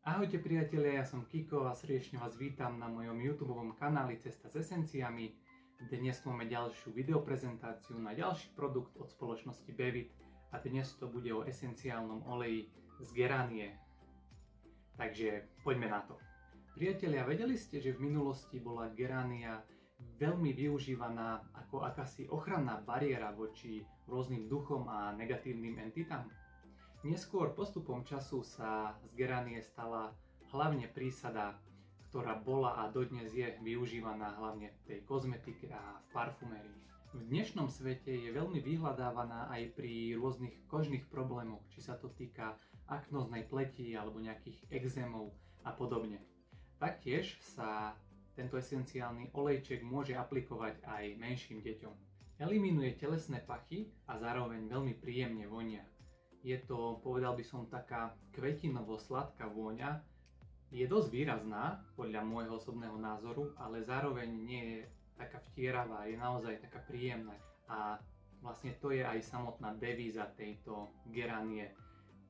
Ahojte priatelia, ja som Kiko a srdečne vás vítam na mojom YouTubeovom kanáli Cesta s esenciami. Dnes máme ďalšiu videoprezentáciu na ďalší produkt od spoločnosti Bevit a dnes to bude o esenciálnom oleji z geránie. Takže poďme na to. Priatelia, vedeli ste, že v minulosti bola geránia veľmi využívaná ako akási ochranná bariéra voči rôznym duchom a negatívnym entitám? Neskôr postupom času sa z geránie stala hlavne prísada, ktorá bola a dodnes je využívaná hlavne v tej kozmetike a v parfumérii. V dnešnom svete je veľmi vyhľadávaná aj pri rôznych kožných problémoch, či sa to týka aknóznej pleti alebo nejakých ekzémov a podobne. Taktiež sa tento esenciálny olejček môže aplikovať aj menším deťom. Eliminuje telesné pachy a zároveň veľmi príjemne vonia. Je to, povedal by som, taká kvetinovo-sladká vôňa. Je dosť výrazná, podľa môjho osobného názoru, ale zároveň nie je taká vtieravá, je naozaj taká príjemná. A vlastne to je aj samotná devíza tejto geránie.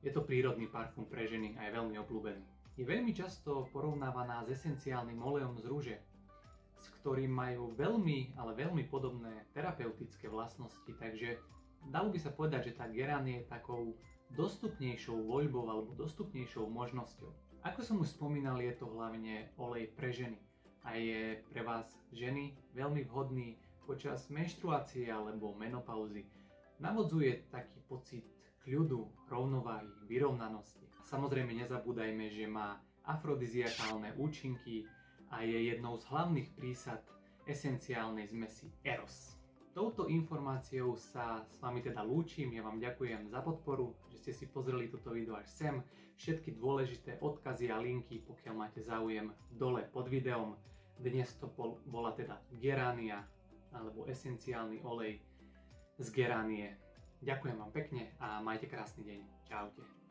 Je to prírodný parfum pre ženy a je veľmi obľúbený. Je veľmi často porovnávaná s esenciálnym olejom z rúže, s ktorým majú veľmi, ale veľmi podobné terapeutické vlastnosti, takže dalo by sa povedať, že tá geránie je takou dostupnejšou voľbou alebo dostupnejšou možnosťou. Ako som už spomínal, je to hlavne olej pre ženy a je pre vás ženy veľmi vhodný počas menštruácie alebo menopauzy. Navodzuje taký pocit kľudu, rovnováhy, vyrovnanosti. Samozrejme nezabúdajme, že má afrodiziakálne účinky a je jednou z hlavných prísad esenciálnej zmesi Eros. Touto informáciou sa s vami teda lúčim, ja vám ďakujem za podporu, že ste si pozreli toto video až sem. Všetky dôležité odkazy a linky, pokiaľ máte záujem, dole pod videom. Dnes to bola teda geránia alebo esenciálny olej z geránie. Ďakujem vám pekne a majte krásny deň. Čaute.